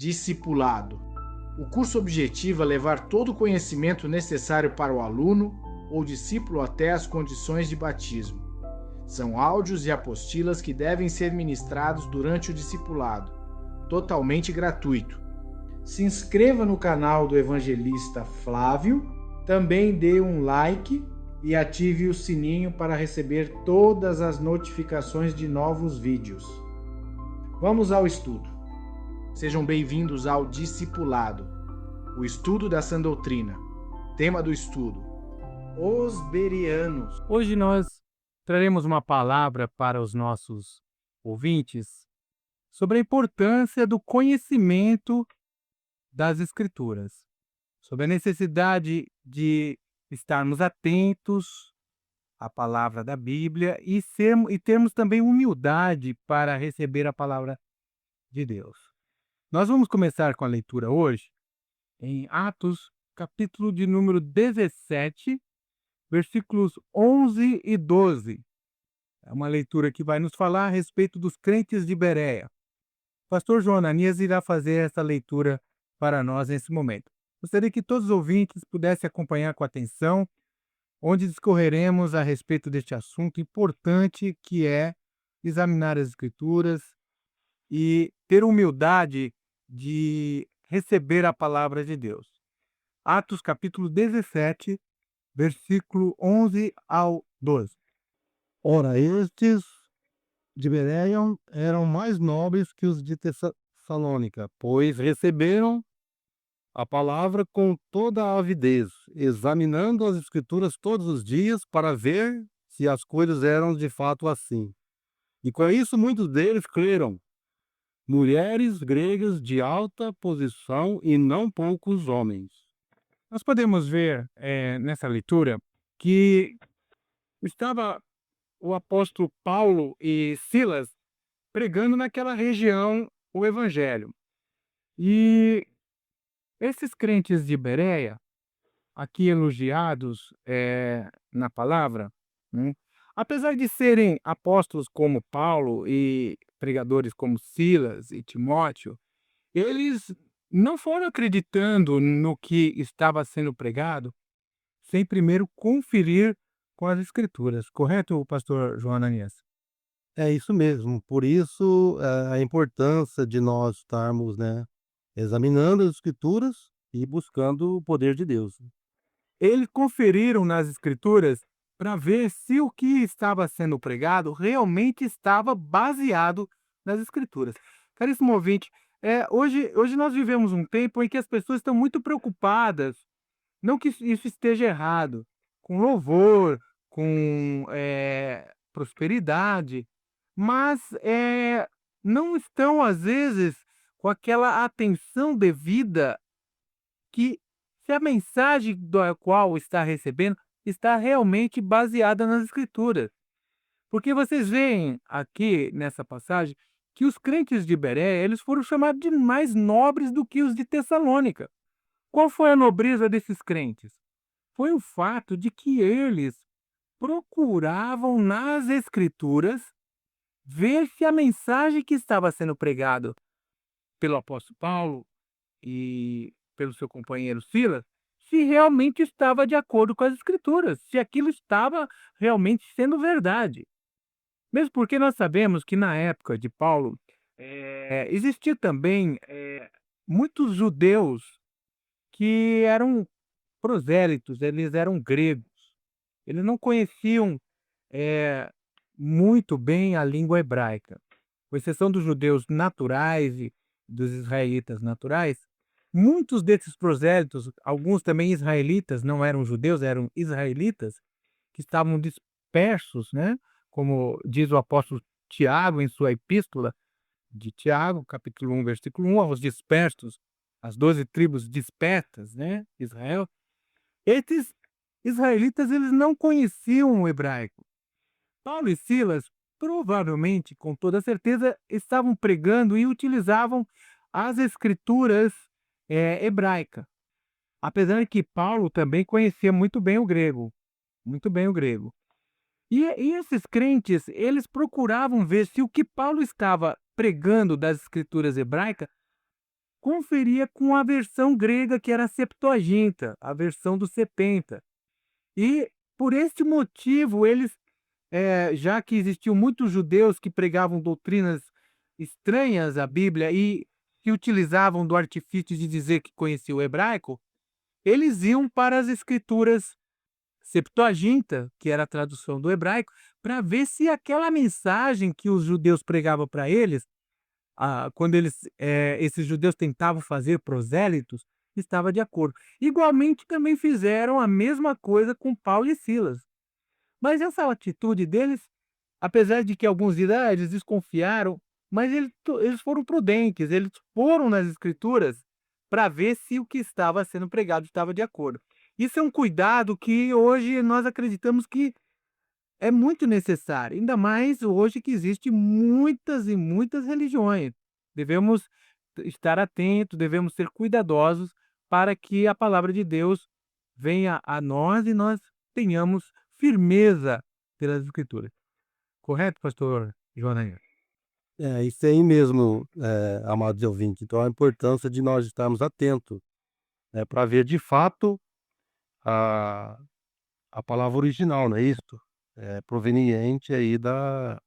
Discipulado. O curso objetiva levar todo o conhecimento necessário para o aluno ou discípulo até as condições de batismo. São áudios e apostilas que devem ser ministrados durante o discipulado, totalmente gratuito. Se inscreva no canal do Evangelista Flávio, também dê um like e ative o sininho para receber todas as notificações de novos vídeos. Vamos ao estudo. Sejam bem-vindos ao Discipulado, o estudo da sã doutrina. Tema do estudo: os Bereanos. Hoje nós traremos uma palavra para os nossos ouvintes sobre a importância do conhecimento das Escrituras, sobre a necessidade de estarmos atentos à palavra da Bíblia e termos também humildade para receber a palavra de Deus. Nós vamos começar com a leitura hoje em Atos, capítulo de número 17, versículos 11 e 12. É uma leitura que vai nos falar a respeito dos crentes de Bereia. O pastor João Ananias irá fazer essa leitura para nós nesse momento. Gostaria que todos os ouvintes pudessem acompanhar com atenção, onde discorreremos a respeito deste assunto importante que é examinar as Escrituras e ter humildade de receber a palavra de Deus. Atos capítulo 17, versículo 11 ao 12. Ora, estes de Bereia eram mais nobres que os de Tessalônica, pois receberam a palavra com toda a avidez, examinando as Escrituras todos os dias para ver se as coisas eram de fato assim. E com isso muitos deles creram, mulheres gregas de alta posição e não poucos homens. Nós podemos ver nessa leitura que estava o apóstolo Paulo e Silas pregando naquela região o evangelho. E esses crentes de Bereia, aqui elogiados na palavra, né, apesar de serem apóstolos como Paulo e pregadores como Silas e Timóteo, eles não foram acreditando no que estava sendo pregado sem primeiro conferir com as Escrituras. Correto, pastor João Ananias? É isso mesmo, por isso a importância de nós estarmos, examinando as Escrituras e buscando o poder de Deus. Eles conferiram nas Escrituras para ver se o que estava sendo pregado realmente estava baseado nas Escrituras. Caríssimo ouvinte, hoje nós vivemos um tempo em que as pessoas estão muito preocupadas, não que isso esteja errado, com louvor, com prosperidade, mas não estão, às vezes, com aquela atenção devida que se a mensagem da qual está recebendo está realmente baseada nas Escrituras. Porque vocês veem aqui nessa passagem que os crentes de Bereia, eles foram chamados de mais nobres do que os de Tessalônica. Qual foi a nobreza desses crentes? Foi o fato de que eles procuravam nas Escrituras ver se a mensagem que estava sendo pregada pelo apóstolo Paulo e pelo seu companheiro Silas, se realmente estava de acordo com as Escrituras, se aquilo estava realmente sendo verdade. Mesmo porque nós sabemos que na época de Paulo existia também muitos judeus que eram prosélitos, eles eram gregos. Eles não conheciam muito bem a língua hebraica. Com exceção dos judeus naturais e dos israelitas naturais, muitos desses prosélitos, alguns também israelitas, não eram judeus, eram israelitas, que estavam dispersos, né? Como diz o apóstolo Tiago em sua epístola de Tiago, capítulo 1, versículo 1, aos dispersos, as 12 tribos dispersas, né? Israel. Esses israelitas, eles não conheciam o hebraico. Paulo e Silas, provavelmente, com toda certeza, estavam pregando e utilizavam as escrituras hebraicas. Apesar de que Paulo também conhecia muito bem o grego. Muito bem o grego. E esses crentes, eles procuravam ver se o que Paulo estava pregando das escrituras hebraicas conferia com a versão grega, que era a Septuaginta, a versão do 70. E, por este motivo, eles, já que existiam muitos judeus que pregavam doutrinas estranhas à Bíblia e que utilizavam do artifício de dizer que conheciam o hebraico, eles iam para as escrituras Septuaginta, que era a tradução do hebraico, para ver se aquela mensagem que os judeus pregavam para eles, quando esses judeus tentavam fazer prosélitos, estava de acordo. Igualmente também fizeram a mesma coisa com Paulo e Silas. Mas essa atitude deles, apesar de que alguns eles desconfiaram, mas eles foram prudentes, eles foram nas escrituras para ver se o que estava sendo pregado estava de acordo. Isso é um cuidado que hoje nós acreditamos que é muito necessário, ainda mais hoje que existem muitas e muitas religiões. Devemos estar atentos, devemos ser cuidadosos para que a palavra de Deus venha a nós e nós tenhamos firmeza pelas Escrituras. Correto, pastor Joanair? É isso aí mesmo, amados ouvintes. Então, a importância de nós estarmos atentos, né, para ver de fato a, a palavra original, não é isso? Proveniente aí da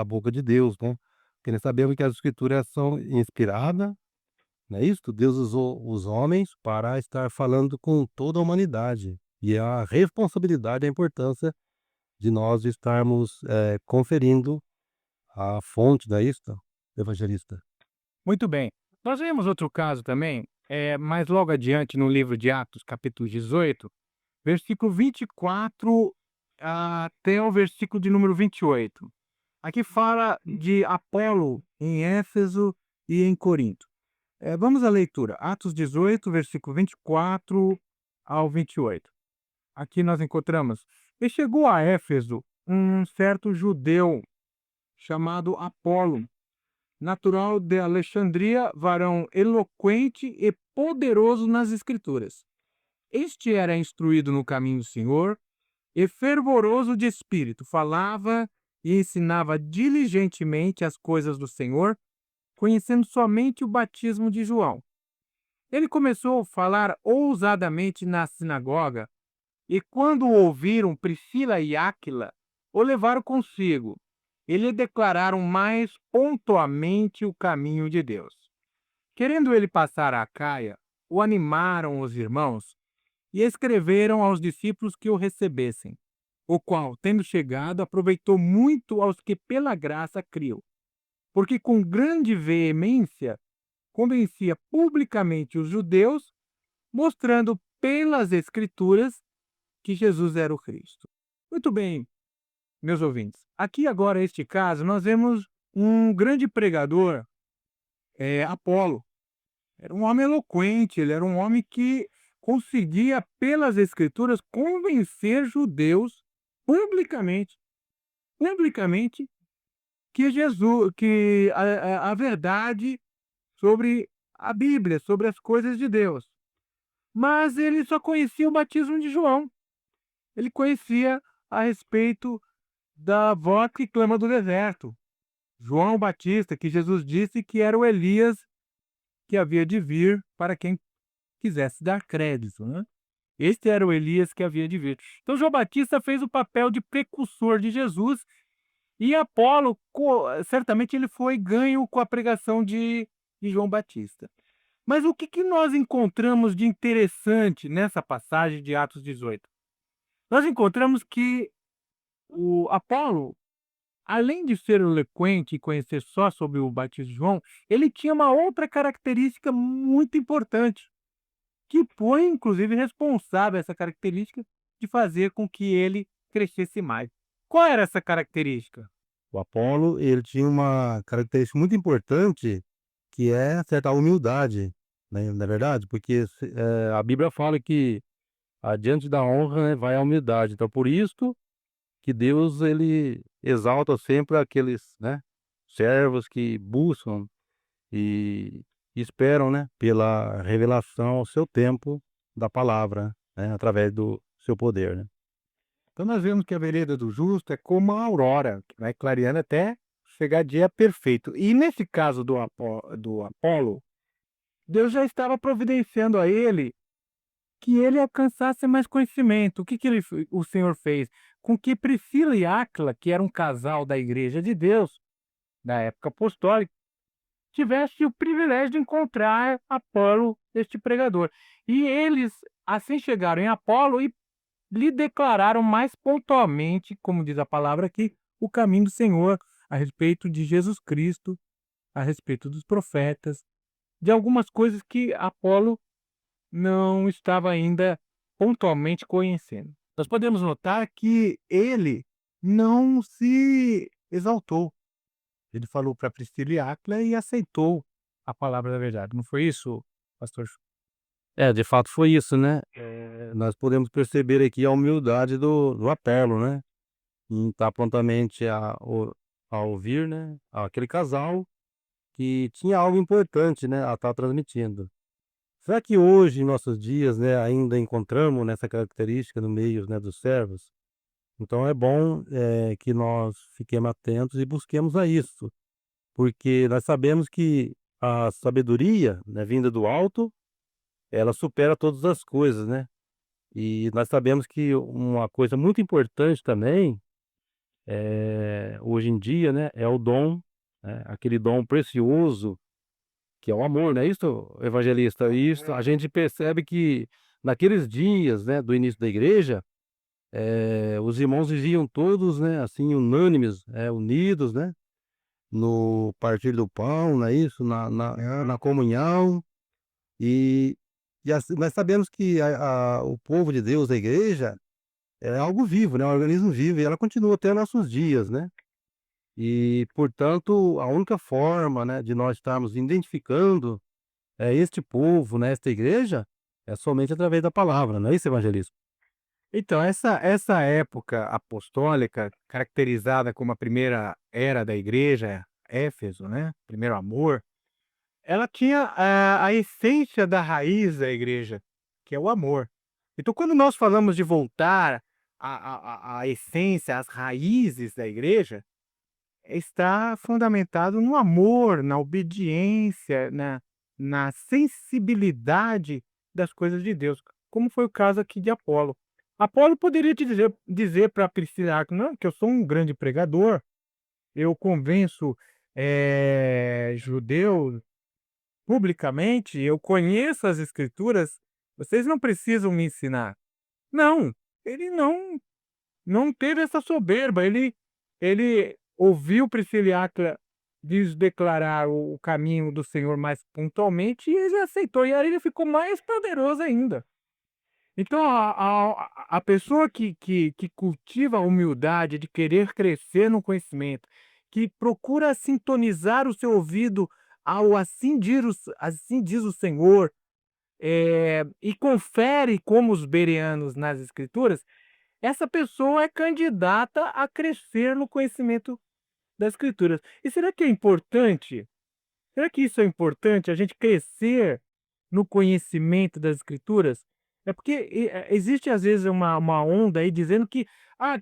boca de Deus, né? Porque nós sabemos que as escrituras são inspiradas, não é isso? Deus usou os homens para estar falando com toda a humanidade. E a responsabilidade, a importância de nós estarmos conferindo a fonte, não é isso, evangelista? Muito bem. Nós vemos outro caso também, mais logo adiante no livro de Atos, capítulo 18, versículo 24 até o versículo de número 28. Aqui fala de Apolo em Éfeso e em Corinto. Vamos à leitura. Atos 18, versículo 24 ao 28. Aqui nós encontramos: E chegou a Éfeso um certo judeu chamado Apolo, natural de Alexandria, varão eloquente e poderoso nas Escrituras. Este era instruído no caminho do Senhor e fervoroso de espírito, falava e ensinava diligentemente as coisas do Senhor, conhecendo somente o batismo de João. Ele começou a falar ousadamente na sinagoga, e quando o ouviram Priscila e Áquila, o levaram consigo, e lhe declararam mais pontualmente o caminho de Deus. Querendo ele passar a Acaia, o animaram os irmãos e escreveram aos discípulos que o recebessem, o qual, tendo chegado, aproveitou muito aos que pela graça criam, porque com grande veemência convencia publicamente os judeus, mostrando pelas Escrituras que Jesus era o Cristo. Muito bem, meus ouvintes. Aqui agora, neste caso, nós vemos um grande pregador, Apolo. Era um homem eloquente, ele era um homem que conseguia, pelas Escrituras, convencer judeus publicamente que Jesus, que a verdade sobre a Bíblia, sobre as coisas de Deus. Mas ele só conhecia o batismo de João. Ele conhecia a respeito da voz que clama do deserto. João Batista, que Jesus disse que era o Elias que havia de vir para quem quisesse dar crédito, né? Este era o Elias que havia de vir. Então João Batista fez o papel de precursor de Jesus e Apolo, certamente ele foi ganho com a pregação de João Batista. Mas o que nós encontramos de interessante nessa passagem de Atos 18? Nós encontramos que o Apolo, além de ser eloquente e conhecer só sobre o batismo de João, ele tinha uma outra característica muito importante, que foi, inclusive, responsável, essa característica, de fazer com que ele crescesse mais. Qual era essa característica? O Apolo, ele tinha uma característica muito importante, que é certa humildade, né, não é verdade? Porque a Bíblia fala que adiante da honra, né, vai a humildade. Então, por isso que Deus ele exalta sempre aqueles, né, servos que buscam e esperam, né, pela revelação ao seu tempo da palavra, né, através do seu poder, né? Então nós vemos que a vereda do justo é como a aurora, que vai clareando até chegar dia perfeito. E nesse caso do Apolo, Deus já estava providenciando a ele que ele alcançasse mais conhecimento. O que que o Senhor fez? Com que Priscila e Áquila, que era um casal da Igreja de Deus, da época apostólica, tivesse o privilégio de encontrar Apolo, este pregador. E eles, assim, chegaram em Apolo e lhe declararam mais pontualmente, como diz a palavra aqui, o caminho do Senhor, a respeito de Jesus Cristo, a respeito dos profetas, de algumas coisas que Apolo não estava ainda pontualmente conhecendo. Nós podemos notar que ele não se exaltou. Ele falou para Priscila e Áquila e aceitou a palavra da verdade. Não foi isso, pastor? De fato foi isso, né. Nós podemos perceber aqui a humildade do Apelo, né, em estar prontamente a ouvir, né, aquele casal que tinha algo importante, né, a estar transmitindo. Será que hoje, em nossos dias, né, ainda encontramos nessa característica no meio, né, dos servos? Então é bom, que nós fiquemos atentos e busquemos a isso, porque nós sabemos que a sabedoria, né, vinda do alto, ela supera todas as coisas, né. E nós sabemos que uma coisa muito importante também, hoje em dia, né, é o dom, né, aquele dom precioso que é o amor, não é isso, evangelista? Isso, a gente percebe que naqueles dias, né, do início da igreja, os irmãos viviam todos, né, assim, unânimes, unidos, né, no partir do pão, não é isso? Na comunhão, e assim, nós sabemos que o povo de Deus, a igreja, é algo vivo, né, um organismo vivo, e ela continua até nossos dias, né. E, portanto, a única forma, né, de nós estarmos identificando este povo, né, esta igreja, é somente através da palavra, não é isso, evangelista? Então, essa época apostólica, caracterizada como a primeira era da igreja, Éfeso, né, primeiro amor, ela tinha a essência da raiz da igreja, que é o amor. Então, quando nós falamos de voltar à essência, às raízes da igreja, está fundamentado no amor, na obediência, na sensibilidade das coisas de Deus, como foi o caso aqui de Apolo. Apolo poderia dizer para Priscila e Áquila: "Não, que eu sou um grande pregador, eu convenço, judeus publicamente, eu conheço as escrituras, vocês não precisam me ensinar". Não, ele não teve essa soberba, ele ouviu Priscila e Áquila declarar o caminho do Senhor mais pontualmente e ele aceitou, e aí ele ficou mais poderoso ainda. Então a pessoa que cultiva a humildade de querer crescer no conhecimento, que procura sintonizar o seu ouvido ao assim diz o Senhor, e confere como os bereanos nas escrituras, essa pessoa é candidata a crescer no conhecimento das escrituras. E será que é importante? Será que isso é importante, a gente crescer no conhecimento das escrituras? É porque existe às vezes uma onda aí dizendo que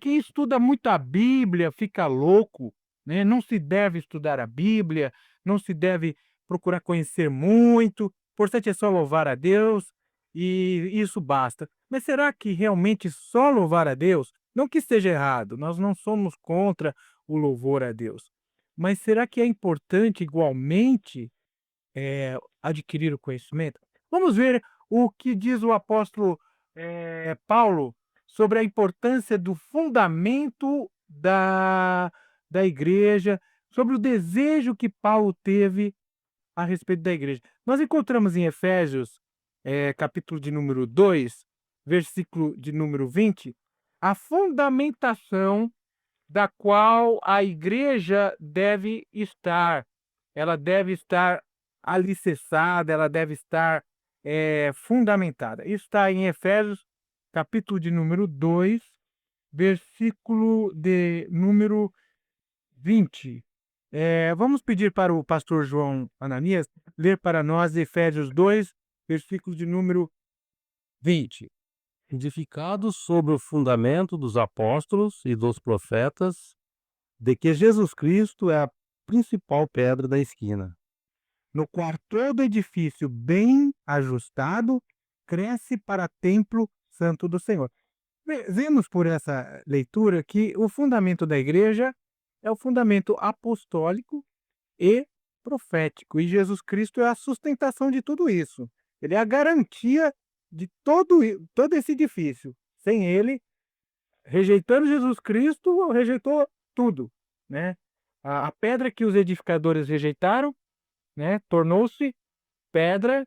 quem estuda muito a Bíblia fica louco, né? Não se deve estudar a Bíblia, não se deve procurar conhecer muito, o importante é só louvar a Deus e isso basta. Mas será que realmente só louvar a Deus? Não que esteja errado, nós não somos contra o louvor a Deus. Mas será que é importante igualmente, adquirir o conhecimento? Vamos ver o que diz o apóstolo, Paulo sobre a importância do fundamento da igreja, sobre o desejo que Paulo teve a respeito da igreja. Nós encontramos em Efésios, capítulo de número 2, versículo de número 20, a fundamentação da qual a igreja deve estar. Ela deve estar alicerçada, ela deve estar, fundamentada. Isso está em Efésios, capítulo de número 2, versículo de número 20. Vamos pedir para o pastor João Ananias ler para nós Efésios 2, versículo de número 20. Edificados sobre o fundamento dos apóstolos e dos profetas, de que Jesus Cristo é a principal pedra da esquina. no qual todo edifício bem ajustado cresce para templo santo do Senhor. Vemos por essa leitura que o fundamento da igreja é o fundamento apostólico e profético, e Jesus Cristo é a sustentação de tudo isso. Ele é a garantia de todo esse edifício. Sem ele, rejeitando Jesus Cristo, rejeitou tudo, né? A pedra que os edificadores rejeitaram, né, tornou-se pedra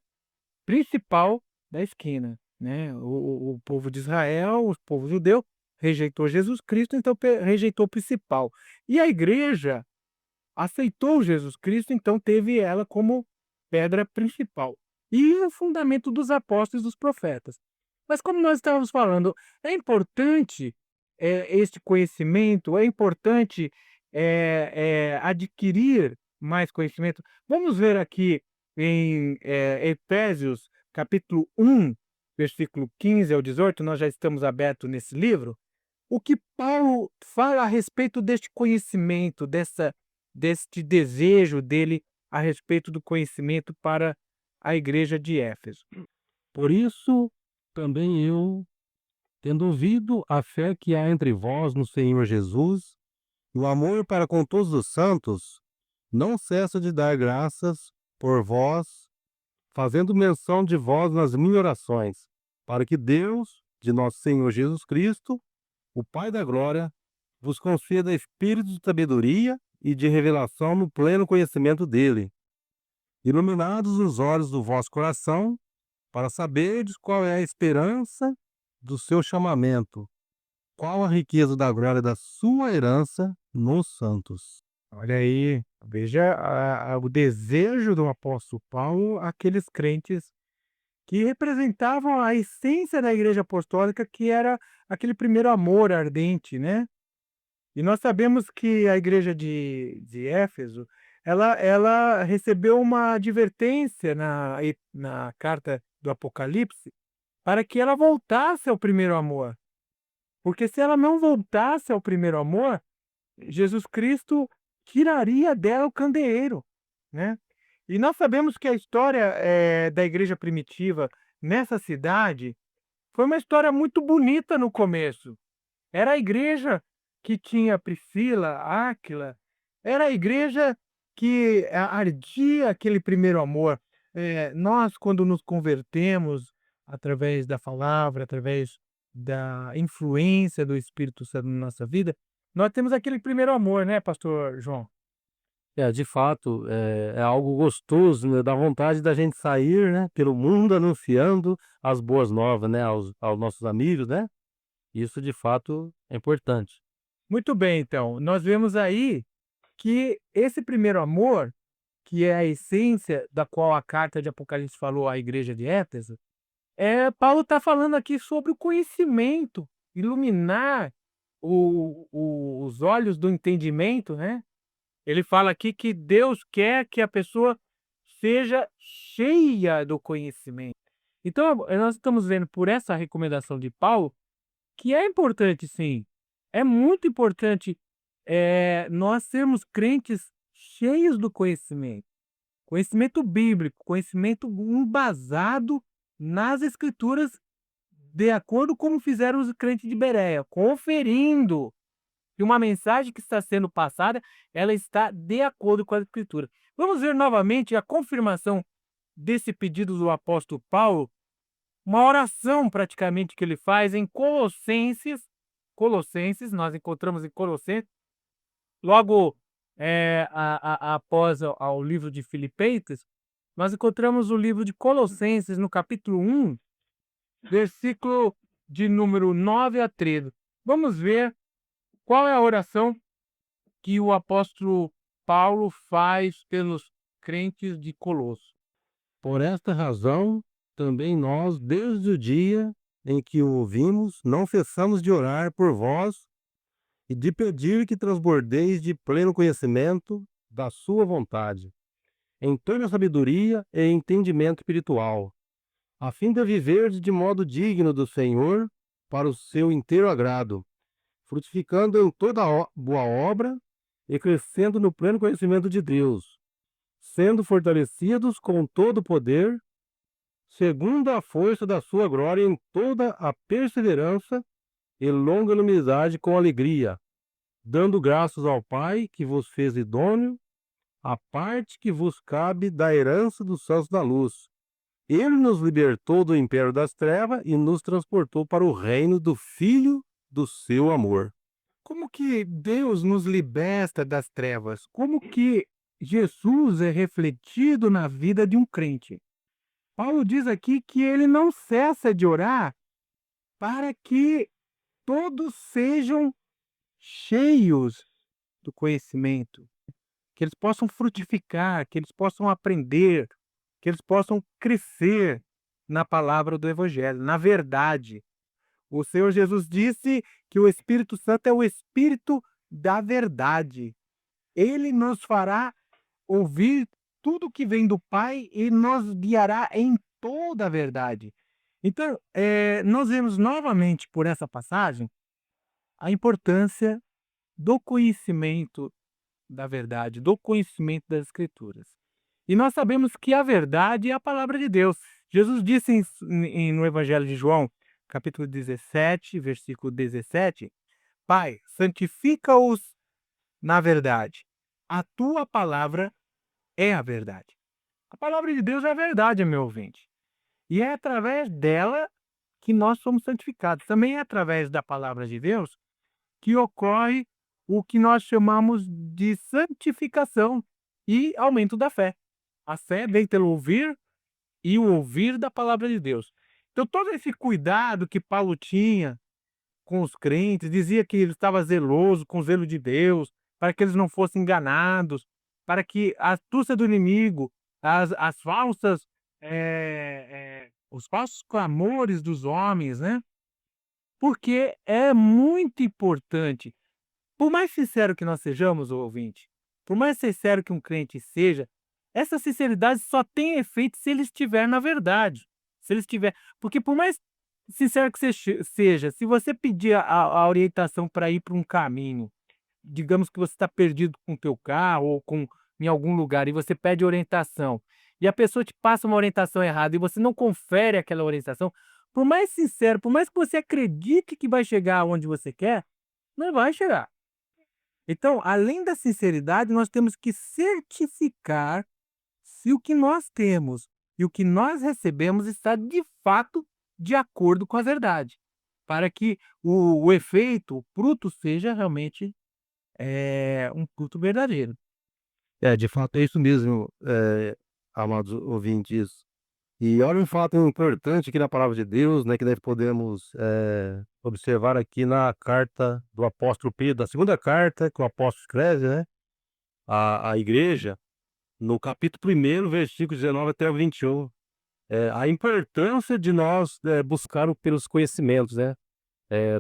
principal da esquina, né? O povo de Israel, o povo judeu, rejeitou Jesus Cristo, então rejeitou o principal. E a igreja aceitou Jesus Cristo, então teve ela como pedra principal. E o fundamento dos apóstolos e dos profetas. Mas como nós estávamos falando, é importante este conhecimento, é importante adquirir mais conhecimento. Vamos ver aqui em Efésios, capítulo 1, versículo 15 ao 18, nós já estamos abertos nesse livro, o que Paulo fala a respeito deste conhecimento, deste desejo dele a respeito do conhecimento para a igreja de Éfeso. Por isso, também eu, tendo ouvido a fé que há entre vós no Senhor Jesus, e o amor para com todos os santos, não cesso de dar graças por vós, fazendo menção de vós nas minhas orações, para que Deus, de nosso Senhor Jesus Cristo, o Pai da glória, vos conceda espírito de sabedoria e de revelação no pleno conhecimento dele, iluminados os olhos do vosso coração, para saberdes qual é a esperança do seu chamamento, qual a riqueza da glória da sua herança nos santos. Olha aí, veja o desejo do apóstolo Paulo, aqueles crentes que representavam a essência da igreja apostólica, que era aquele primeiro amor ardente, né? E nós sabemos que a igreja de Éfeso, ela recebeu uma advertência na carta do Apocalipse para que ela voltasse ao primeiro amor. Porque se ela não voltasse ao primeiro amor, Jesus Cristo tiraria dela o candeeiro, né? E nós sabemos que a história da igreja primitiva nessa cidade foi uma história muito bonita no começo. Era a igreja que tinha Priscila, Áquila, era a igreja que ardia aquele primeiro amor. Nós, quando nos convertemos através da palavra, através da influência do Espírito Santo na nossa vida, nós temos aquele primeiro amor, né, pastor João? De fato, é algo gostoso, né? Dá vontade da gente sair, né, pelo mundo anunciando as boas novas, né, aos nossos amigos, né? Isso de fato é importante. Muito bem, então, nós vemos aí que esse primeiro amor, que é a essência da qual a carta de Apocalipse falou à igreja de Éfeso, Paulo está falando aqui sobre o conhecimento, iluminar os olhos do entendimento, né? Ele fala aqui que Deus quer que a pessoa seja cheia do conhecimento. Então, nós estamos vendo por essa recomendação de Paulo que é importante, sim. É muito importante nós sermos crentes cheios do conhecimento. Conhecimento bíblico, conhecimento embasado nas Escrituras, de acordo com como fizeram os crentes de Bereia, conferindo que uma mensagem que está sendo passada, ela está de acordo com a Escritura. Vamos ver novamente a confirmação desse pedido do apóstolo Paulo, uma oração praticamente que ele faz em Colossenses, nós encontramos em Colossenses, logo após ao livro de Filipenses, nós encontramos o livro de Colossenses no capítulo 1, versículo de número 9 a 13. Vamos ver qual é a oração que o apóstolo Paulo faz pelos crentes de Colosso. Por esta razão, também nós, desde o dia em que o ouvimos, não cessamos de orar por vós e de pedir que transbordeis de pleno conhecimento da sua vontade, em toda sabedoria e entendimento espiritual, a fim de viverdes de modo digno do Senhor, para o seu inteiro agrado, frutificando em toda boa obra e crescendo no pleno conhecimento de Deus, sendo fortalecidos com todo o poder, segundo a força da sua glória, em toda a perseverança e longanimidade com alegria, dando graças ao Pai que vos fez idôneo a parte que vos cabe da herança dos santos da luz. Ele nos libertou do império das trevas e nos transportou para o reino do Filho do seu amor. Como que Deus nos liberta das trevas? Como que Jesus é refletido na vida de um crente? Paulo diz aqui que ele não cessa de orar para que todos sejam cheios do conhecimento, que eles possam frutificar, que eles possam aprender, que eles possam crescer na palavra do Evangelho, na verdade. O Senhor Jesus disse que o Espírito Santo é o Espírito da verdade. Ele nos fará ouvir tudo que vem do Pai e nos guiará em toda a verdade. Então, nós vemos novamente por essa passagem a importância do conhecimento da verdade, do conhecimento das Escrituras. E nós sabemos que a verdade é a palavra de Deus. Jesus disse no Evangelho de João, capítulo 17, versículo 17, Pai, santifica-os na verdade. A tua palavra é a verdade. A palavra de Deus é a verdade, meu ouvinte. E é através dela que nós somos santificados. Também é através da palavra de Deus que ocorre o que nós chamamos de santificação e aumento da fé. A fé vem pelo ouvir e o ouvir da palavra de Deus. Então, todo esse cuidado que Paulo tinha com os crentes, dizia que ele estava zeloso com o zelo de Deus, para que eles não fossem enganados, para que a astúcia do inimigo, as falsas, os falsos clamores dos homens, né? Porque é muito importante. Por mais sincero que nós sejamos, ouvinte, por mais sincero que um crente seja, essa sinceridade só tem efeito se ele estiver na verdade. Se ele estiver, porque por mais sincero que você seja, se você pedir a orientação para ir para um caminho, digamos que você está perdido com o teu carro ou em algum lugar e você pede orientação, e a pessoa te passa uma orientação errada e você não confere aquela orientação, por mais sincero, por mais que você acredite que vai chegar onde você quer, não vai chegar. Então, além da sinceridade, nós temos que certificar se o que nós temos e o que nós recebemos está de fato de acordo com a verdade, para que o efeito, o fruto seja realmente um fruto verdadeiro. De fato, é isso mesmo, amados ouvintes. E olha um fato importante aqui na palavra de Deus, né, que nós podemos observar aqui na carta do apóstolo Pedro, a segunda carta que o apóstolo escreve, né, à igreja, no capítulo 1, versículo 19 até o 21. A importância de nós buscar pelos conhecimentos, né,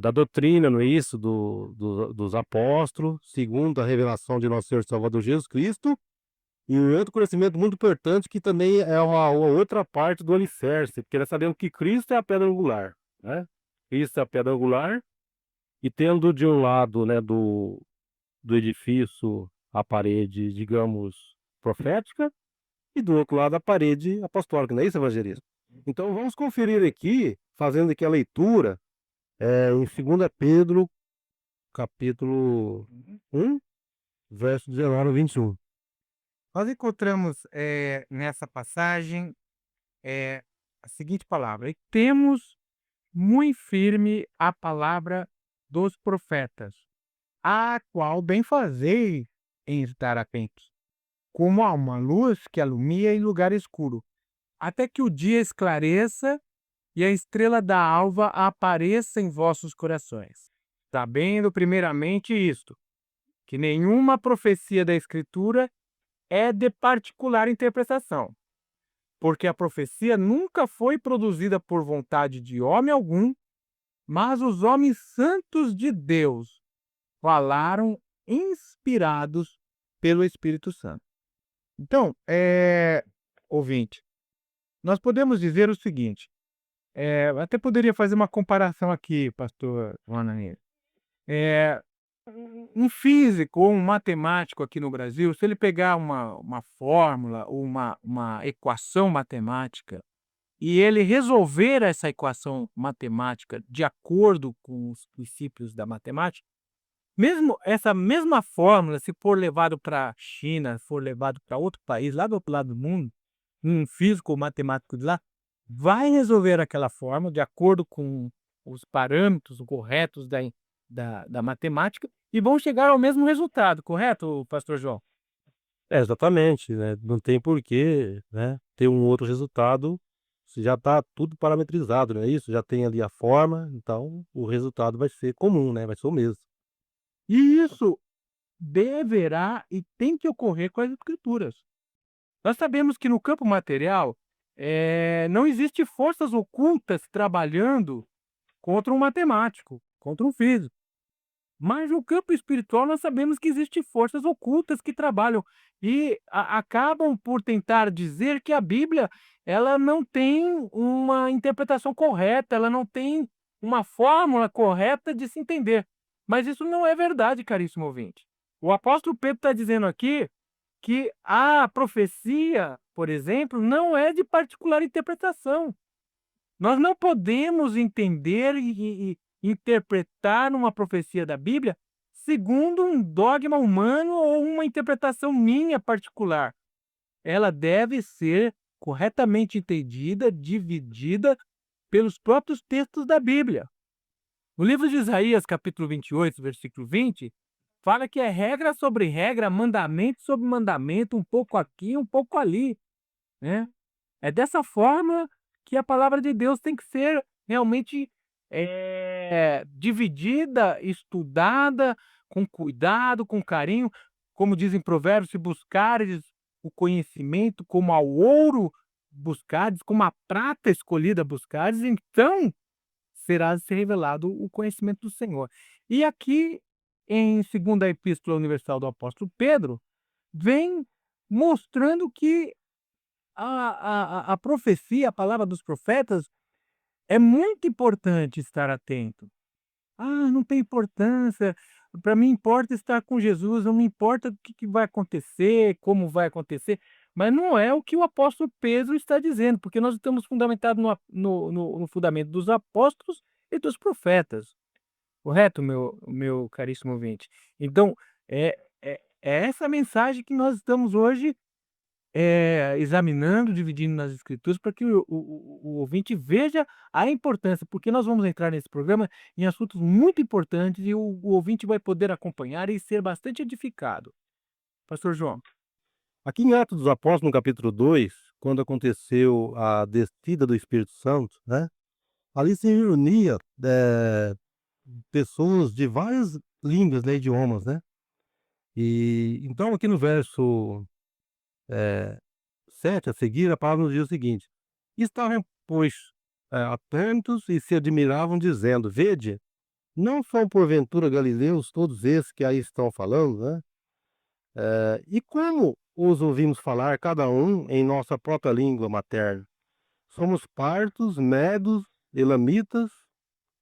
da doutrina, não é isso, dos apóstolos, segundo a revelação de nosso Senhor e Salvador Jesus Cristo, e um outro conhecimento muito importante que também é uma outra parte do alicerce, porque nós sabemos que Cristo é a pedra angular, né? Cristo é a pedra angular, e tendo de um lado, né, do edifício a parede, digamos, profética, e do outro lado a parede apostólica, não é isso, evangelista? Então vamos conferir aqui, fazendo aqui a leitura, em 2 Pedro, capítulo 1, verso 19 ao 21. Nós encontramos nessa passagem a seguinte palavra: e temos muito firme a palavra dos profetas, a qual bem fazeis em estar atentos, como a uma luz que alumia em lugar escuro, até que o dia esclareça e a estrela da alva apareça em vossos corações. Sabendo primeiramente isto, que nenhuma profecia da Escritura é de particular interpretação, porque a profecia nunca foi produzida por vontade de homem algum, mas os homens santos de Deus falaram inspirados pelo Espírito Santo. Então, ouvinte, nós podemos dizer o seguinte, até poderia fazer uma comparação aqui, pastor Ananias. um físico ou um matemático aqui no Brasil, se ele pegar uma fórmula ou uma equação matemática e ele resolver essa equação matemática de acordo com os princípios da matemática, mesmo essa mesma fórmula, se for levado para a China, for levado para outro país, lá do outro lado do mundo, um físico ou matemático de lá, vai resolver aquela fórmula de acordo com os parâmetros corretos da matemática e vão chegar ao mesmo resultado, correto, pastor João? É, exatamente, né, não tem porquê, né, ter um outro resultado, se já está tudo parametrizado, não é isso? Já tem ali a forma, então o resultado vai ser comum, né, vai ser o mesmo. E isso deverá e tem que ocorrer com as escrituras. Nós sabemos que no campo material, não existe forças ocultas trabalhando contra um matemático, contra um físico. Mas no campo espiritual nós sabemos que existem forças ocultas que trabalham e acabam por tentar dizer que a Bíblia ela não tem uma interpretação correta, ela não tem uma fórmula correta de se entender. Mas isso não é verdade, caríssimo ouvinte. O apóstolo Pedro está dizendo aqui que a profecia, por exemplo, não é de particular interpretação. Nós não podemos entender e interpretar uma profecia da Bíblia segundo um dogma humano ou uma interpretação minha particular. Ela deve ser corretamente entendida, dividida pelos próprios textos da Bíblia. No livro de Isaías, capítulo 28, versículo 20, fala que é regra sobre regra, mandamento sobre mandamento, um pouco aqui, um pouco ali, né? É dessa forma que a palavra de Deus tem que ser realmente dividida, estudada, com cuidado, com carinho. Como dizem Provérbios, se buscares o conhecimento como ao ouro buscares, como a prata escolhida buscares, então será se revelado o conhecimento do Senhor. E aqui, em segunda Epístola Universal do apóstolo Pedro, vem mostrando que a profecia, a palavra dos profetas, é muito importante estar atento. "Ah, não tem importância, para mim importa estar com Jesus, não me importa o que vai acontecer, como vai acontecer", mas não é o que o apóstolo Pedro está dizendo, porque nós estamos fundamentados no fundamento dos apóstolos e dos profetas, correto, meu caríssimo ouvinte? Então, é essa mensagem que nós estamos hoje examinando, dividindo nas escrituras, para que o ouvinte veja a importância, porque nós vamos entrar nesse programa em assuntos muito importantes e o ouvinte vai poder acompanhar e ser bastante edificado. Pastor João. Aqui em Atos dos Apóstolos, no capítulo 2, quando aconteceu a descida do Espírito Santo, né, ali se reunia, pessoas de várias línguas, né, idiomas, né. E então aqui no verso, eh, 7 a seguir, a palavra nos diz o seguinte: "Estavam, pois, atentos e se admiravam dizendo: Vede, não são porventura galileus todos esses que aí estão falando, né? E como os ouvimos falar cada um em nossa própria língua materna? Somos partos, medos, elamitas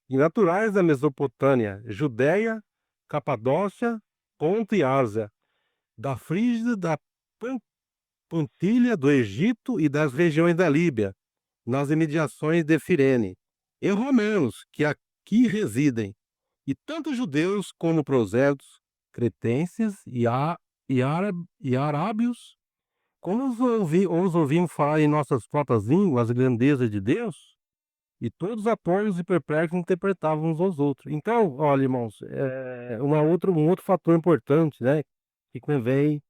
e naturais da Mesopotâmia, Judéia, Capadócia, Ponto e Ásia, da Frígia, da Pan- Pantilha, do Egito e das regiões da Líbia, nas imediações de Cirene, e romanos que aqui residem, e tanto judeus como prosélitos, cretenses e arábios, como os ouvimos falar em nossas próprias línguas as grandezas de Deus, e todos atônitos e perplexos interpretavam uns aos outros. Então, olha, irmãos, um outro fator importante, né, que convém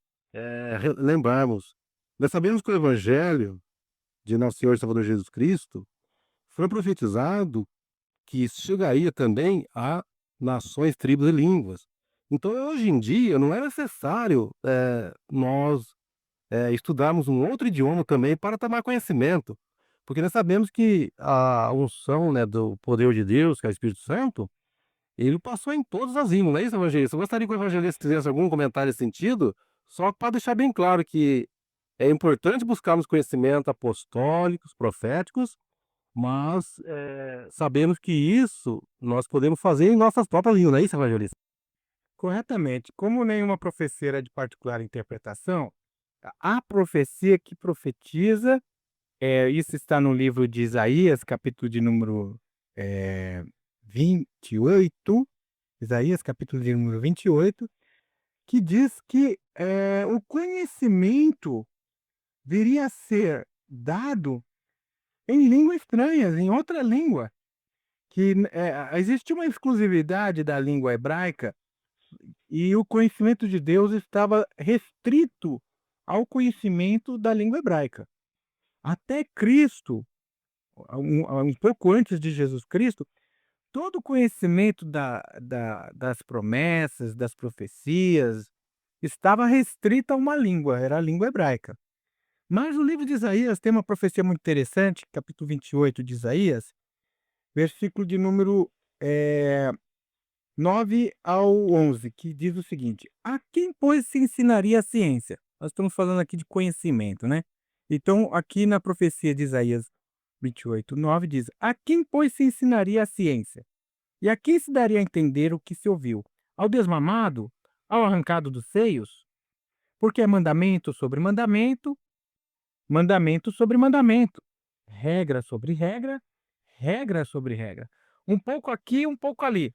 lembrarmos. Nós sabemos que o Evangelho de nosso Senhor e Salvador Jesus Cristo foi profetizado que isso chegaria também a nações, tribos e línguas. Então, hoje em dia, não é necessário nós estudarmos um outro idioma também para tomar conhecimento, porque nós sabemos que a unção, né, do poder de Deus, que é o Espírito Santo, ele passou em todas as línguas, não é isso, evangelista? Eu gostaria que o evangelista fizesse algum comentário nesse sentido, só para deixar bem claro que é importante buscarmos conhecimento apostólicos, proféticos, mas sabemos que isso nós podemos fazer em nossas próprias línguas, não é isso, evangelista? corretamente. Como nenhuma profecia era de particular interpretação, a profecia que profetiza, isso está no livro de Isaías, capítulo de número 28, Isaías, capítulo de número 28, que diz que o conhecimento viria a ser dado em língua estranhas, em outra língua, que existe uma exclusividade da língua hebraica e o conhecimento de Deus estava restrito ao conhecimento da língua hebraica. Até Cristo, um pouco antes de Jesus Cristo, todo o conhecimento das promessas, das profecias, estava restrito a uma língua, era a língua hebraica. Mas o livro de Isaías tem uma profecia muito interessante, capítulo 28 de Isaías, versículo de número 9 ao 11, que diz o seguinte: a quem, pois, se ensinaria a ciência? Nós estamos falando aqui de conhecimento, né? Então, aqui na profecia de Isaías 28, 9, diz: a quem, pois, se ensinaria a ciência? E a quem se daria a entender o que se ouviu? Ao desmamado? Ao arrancado dos seios? Porque é mandamento sobre mandamento, mandamento sobre mandamento, regra sobre regra, regra sobre regra. Um pouco aqui, um pouco ali.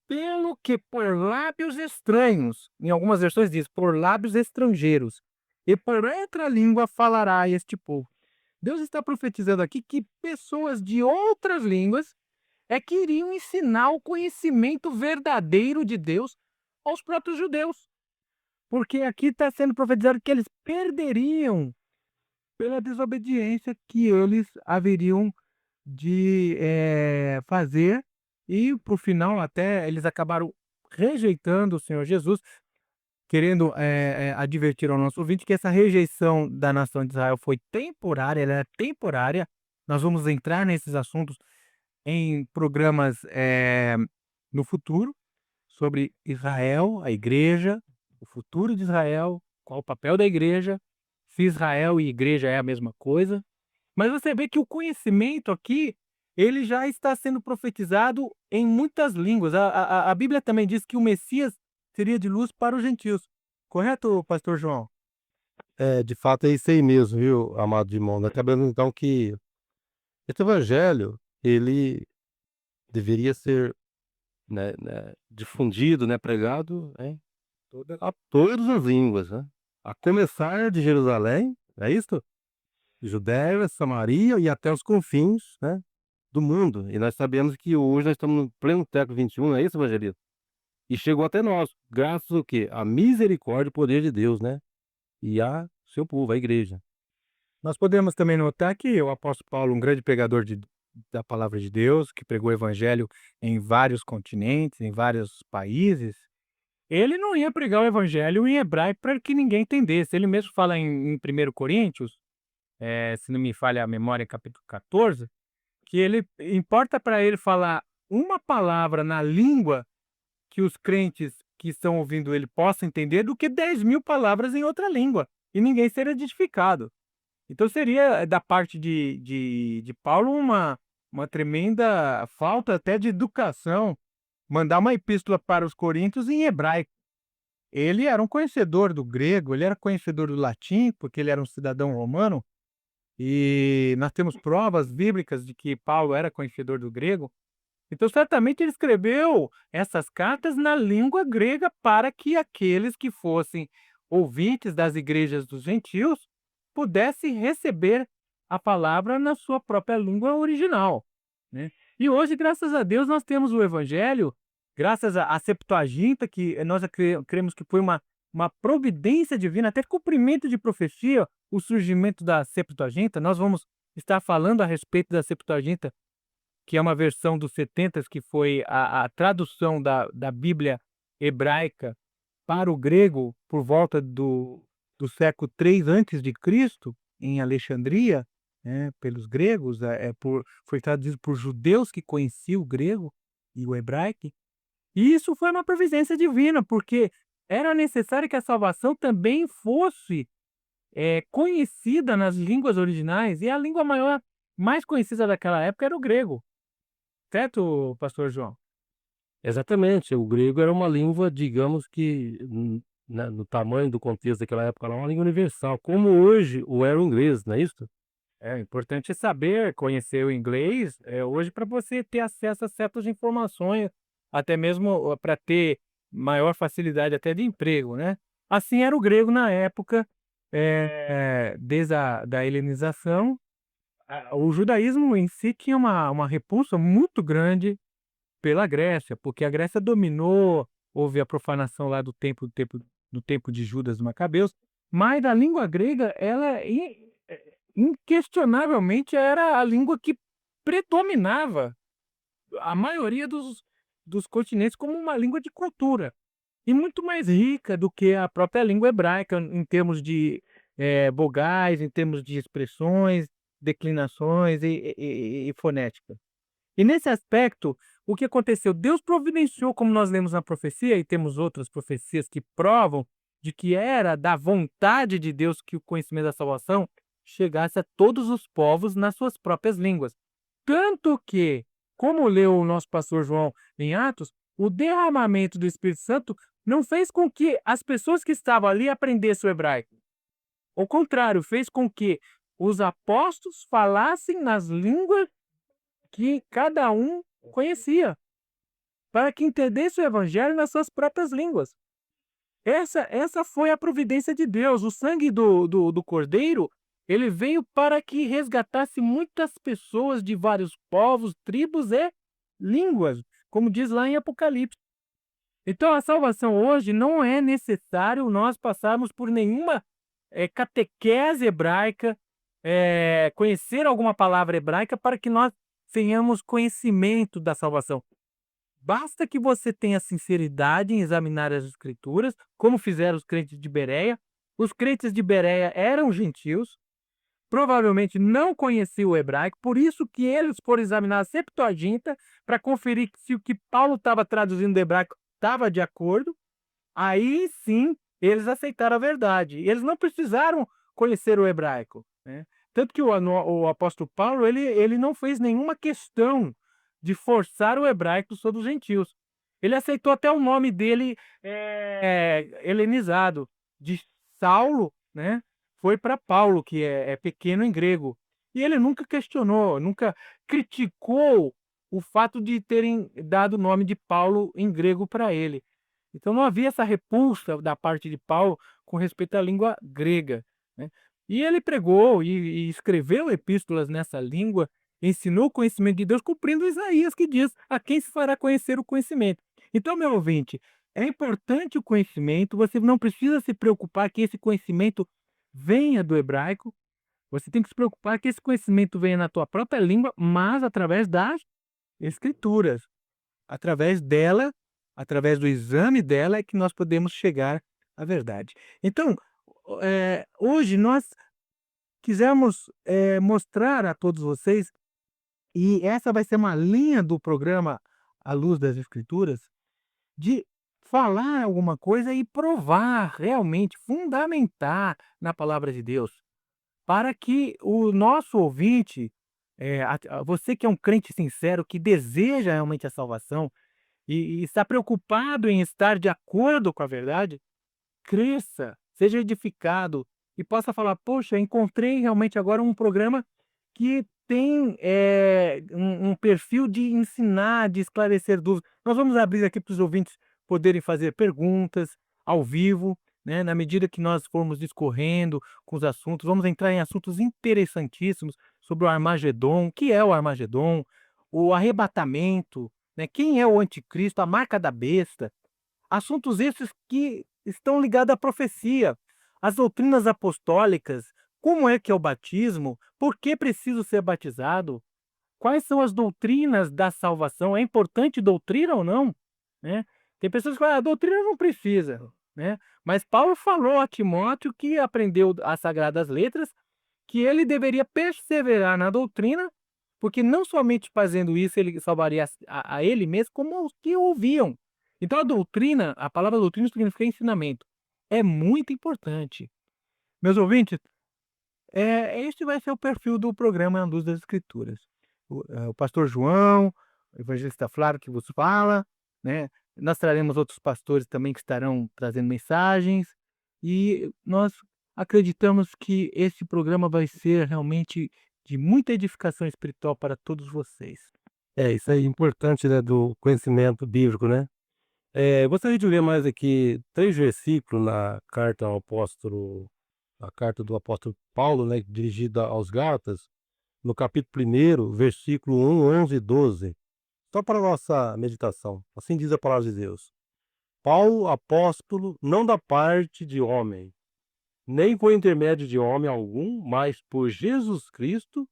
Pelo que por lábios estranhos, em algumas versões diz, por lábios estrangeiros, e por outra língua falará este povo. Deus está profetizando aqui que pessoas de outras línguas que iriam ensinar o conhecimento verdadeiro de Deus aos próprios judeus. Porque aqui está sendo profetizado que eles perderiam pela desobediência que eles haveriam de fazer, e por final até eles acabaram rejeitando o Senhor Jesus, querendo advertir ao nosso ouvinte que essa rejeição da nação de Israel foi temporária, ela é temporária. Nós vamos entrar nesses assuntos em programas no futuro, sobre Israel, a igreja, o futuro de Israel, qual o papel da igreja, se Israel e igreja é a mesma coisa. Mas você vê que o conhecimento aqui, ele já está sendo profetizado em muitas línguas. A Bíblia também diz que o Messias seria de luz para os gentios. Correto, pastor João? De fato é isso aí mesmo, viu, amado irmão. Nós sabemos então que esse evangelho, ele deveria ser, difundido, pregado em a todas as línguas, né? A começar de Jerusalém, é isso? Judéia, Samaria e até os confins, né, do mundo. E nós sabemos que hoje nós estamos no pleno século XXI, não é isso, evangelista? E chegou até nós, graças ao quê? À misericórdia e poder de Deus, né? E a seu povo, a igreja. Nós podemos também notar que o apóstolo Paulo, um grande pregador da palavra de Deus, que pregou o evangelho em vários continentes, em vários países, ele não ia pregar o evangelho em hebraico para que ninguém entendesse. Ele mesmo fala em 1 Coríntios, se não me falha a memória, capítulo 14, que ele importa para ele falar uma palavra na língua que os crentes que estão ouvindo ele possam entender do que 10.000 palavras em outra língua, e ninguém ser edificado. Então seria da parte de Paulo uma tremenda falta até de educação mandar uma epístola para os coríntios em hebraico. Ele era um conhecedor do grego, ele era conhecedor do latim, porque ele era um cidadão romano, e nós temos provas bíblicas de que Paulo era conhecedor do grego. Então, certamente ele escreveu essas cartas na língua grega para que aqueles que fossem ouvintes das igrejas dos gentios pudessem receber a palavra na sua própria língua original, né? E hoje, graças a Deus, nós temos o evangelho, graças à Septuaginta, que nós cremos que foi uma providência divina, até cumprimento de profecia, o surgimento da Septuaginta. Nós vamos estar falando a respeito da Septuaginta, que é uma versão dos 70, que foi a tradução da Bíblia hebraica para o grego por volta do século III antes de Cristo, em Alexandria, né, pelos gregos, foi traduzido por judeus que conheciam o grego e o hebraico. E isso foi uma providência divina, porque era necessário que a salvação também fosse conhecida nas línguas originais, e a língua mais conhecida daquela época era o grego. Certo, pastor João? Exatamente, o grego era uma língua, digamos que, no tamanho do contexto daquela época lá, uma língua universal, como hoje era o inglês, não é isso? É importante saber, conhecer o inglês, hoje para você ter acesso a certas informações, até mesmo para ter maior facilidade até de emprego, né. Assim era o grego na época, desde a da helenização, o judaísmo em si tinha uma repulsa muito grande pela Grécia, porque a Grécia dominou, houve a profanação lá do tempo de Judas Macabeus, mas a língua grega ela inquestionavelmente era a língua que predominava a maioria dos continentes como uma língua de cultura, e muito mais rica do que a própria língua hebraica em termos de, vogais, em termos de expressões, declinações e fonética. E nesse aspecto, o que aconteceu? Deus providenciou, como nós lemos na profecia, e temos outras profecias que provam de que era da vontade de Deus que o conhecimento da salvação chegasse a todos os povos nas suas próprias línguas. Tanto que, como leu o nosso pastor João em Atos, o derramamento do Espírito Santo não fez com que as pessoas que estavam ali aprendessem o hebraico. Ao contrário, fez com que os apóstolos falassem nas línguas que cada um conhecia, para que entendesse o evangelho nas suas próprias línguas. Essa foi a providência de Deus. O sangue do cordeiro, ele veio para que resgatasse muitas pessoas de vários povos, tribos e línguas, como diz lá em Apocalipse. Então, a salvação hoje não é necessário nós passarmos por nenhuma catequese hebraica, conhecer alguma palavra hebraica para que nós tenhamos conhecimento da salvação. Basta que você tenha sinceridade em examinar as Escrituras, como fizeram os crentes de Bereia. Os crentes de Bereia eram gentios, provavelmente não conheciam o hebraico, por isso que eles foram examinar a Septuaginta para conferir se o que Paulo estava traduzindo do hebraico estava de acordo. Aí sim, eles aceitaram a verdade. Eles não precisaram conhecer o hebraico, né? Tanto que o apóstolo Paulo, ele não fez nenhuma questão de forçar o hebraico sobre os gentios. Ele aceitou até o nome dele helenizado, de Saulo, né, foi para Paulo, que é pequeno em grego. E ele nunca questionou, nunca criticou o fato de terem dado o nome de Paulo em grego para ele. Então não havia essa repulsa da parte de Paulo com respeito à língua grega, né. E ele pregou e escreveu epístolas nessa língua, ensinou o conhecimento de Deus, cumprindo Isaías, que diz: "A quem se fará conhecer o conhecimento?". Então, meu ouvinte, é importante o conhecimento, você não precisa se preocupar que esse conhecimento venha do hebraico, você tem que se preocupar que esse conhecimento venha na tua própria língua, mas através das Escrituras. Através dela, através do exame dela, é que nós podemos chegar à verdade. Então, hoje nós quisemos, mostrar a todos vocês, e essa vai ser uma linha do programa À Luz das Escrituras, de falar alguma coisa e provar, realmente, fundamentar na palavra de Deus, para que o nosso ouvinte, você que é um crente sincero, que deseja realmente a salvação, e está preocupado em estar de acordo com a verdade, cresça, seja edificado e possa falar: "Poxa, encontrei realmente agora um programa que tem, um perfil de ensinar, de esclarecer dúvidas". Nós vamos abrir aqui para os ouvintes poderem fazer perguntas ao vivo, né, na medida que nós formos discorrendo com os assuntos, vamos entrar em assuntos interessantíssimos sobre o Armagedon, o que é o Armagedon, o arrebatamento, né, quem é o anticristo, a marca da besta, assuntos esses que estão ligados à profecia, às doutrinas apostólicas, como é que é o batismo, por que preciso ser batizado, quais são as doutrinas da salvação, é importante doutrina ou não, né? Tem pessoas que falam: "Ah, doutrina não precisa", né? Mas Paulo falou a Timóteo, que aprendeu as sagradas letras, que ele deveria perseverar na doutrina, porque não somente fazendo isso ele salvaria a ele mesmo, como os que ouviam. Então a doutrina, a palavra doutrina significa ensinamento, é muito importante. Meus ouvintes, este vai ser o perfil do programa A Luz das Escrituras. O pastor João, o evangelista Flávio que vos fala, né? Nós traremos outros pastores também que estarão trazendo mensagens, e nós acreditamos que esse programa vai ser realmente de muita edificação espiritual para todos vocês. Isso aí é importante, né, do conhecimento bíblico, né. Gostaria de ler mais aqui 3 versículos na carta do apóstolo Paulo, né, dirigida aos Gálatas, no capítulo 1º, versículo 1, 11 e 12, só para a nossa meditação. Assim diz a palavra de Deus: Paulo, apóstolo, não da parte de homem, nem por intermédio de homem algum, mas por Jesus Cristo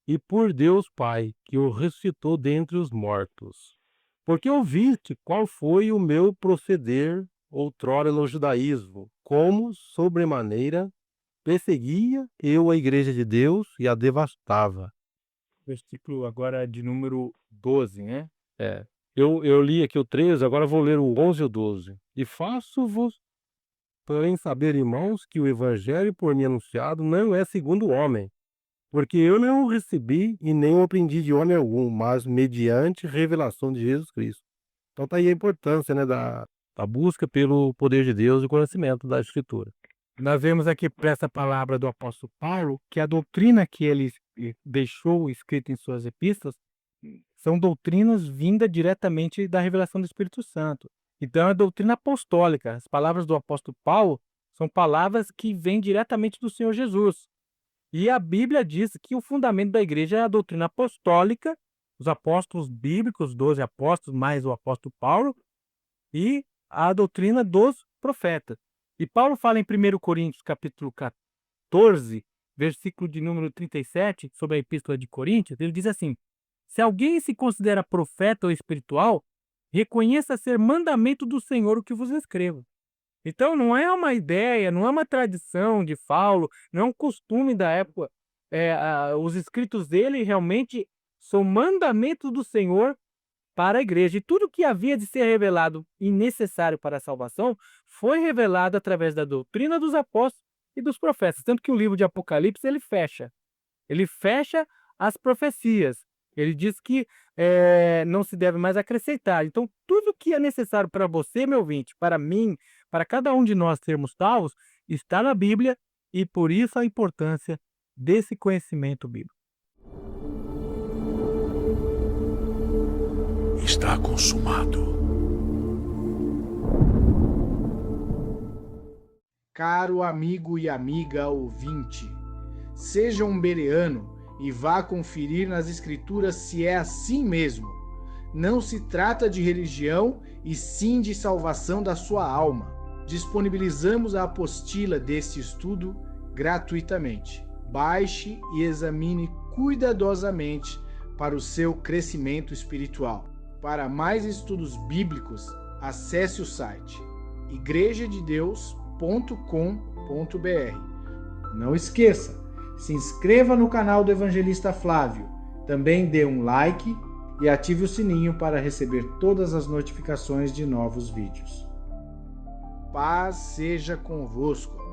e por Deus Pai, que o ressuscitou dentre os mortos. Porque ouviste qual foi o meu proceder outrora no judaísmo, como, sobremaneira, perseguia eu a igreja de Deus e a devastava. Versículo agora de número 12, né? Eu li aqui o 13, agora vou ler o 11 e o 12. E faço-vos, porém, saber, irmãos, que o evangelho por mim anunciado não é segundo o homem, porque eu não o recebi e nem o aprendi de homem algum, mas mediante revelação de Jesus Cristo. Então tá aí a importância, né, da busca pelo poder de Deus e o conhecimento da Escritura. Nós vemos aqui por essa palavra do apóstolo Paulo que a doutrina que ele deixou escrita em suas epístolas são doutrinas vindas diretamente da revelação do Espírito Santo. Então é a doutrina apostólica. As palavras do apóstolo Paulo são palavras que vêm diretamente do Senhor Jesus. E a Bíblia diz que o fundamento da igreja é a doutrina apostólica, os apóstolos bíblicos, 12 apóstolos, mais o apóstolo Paulo, e a doutrina dos profetas. E Paulo fala em 1 Coríntios, capítulo 14, versículo de número 37, sobre a epístola de Coríntios, ele diz assim: se alguém se considera profeta ou espiritual, reconheça ser mandamento do Senhor o que vos escrevo. Então não é uma ideia, não é uma tradição de Paulo, não é um costume da época. Os escritos dele realmente são mandamentos do Senhor para a igreja. E tudo que havia de ser revelado e necessário para a salvação foi revelado através da doutrina dos apóstolos e dos profetas. Tanto que o livro de Apocalipse ele fecha as profecias. Ele diz que não se deve mais acrescentar. Então, tudo que é necessário para você, meu ouvinte, para mim, para cada um de nós sermos salvos, está na Bíblia, e por isso a importância desse conhecimento bíblico. Está consumado. Caro amigo e amiga ouvinte, seja um bereano e vá conferir nas Escrituras se é assim mesmo. Não se trata de religião, e sim de salvação da sua alma. Disponibilizamos a apostila deste estudo gratuitamente. Baixe e examine cuidadosamente para o seu crescimento espiritual. Para mais estudos bíblicos, acesse o site igrejadedeus.com.br. Não esqueça, se inscreva no canal do Evangelista Flávio, também dê um like e ative o sininho para receber todas as notificações de novos vídeos. Paz seja convosco.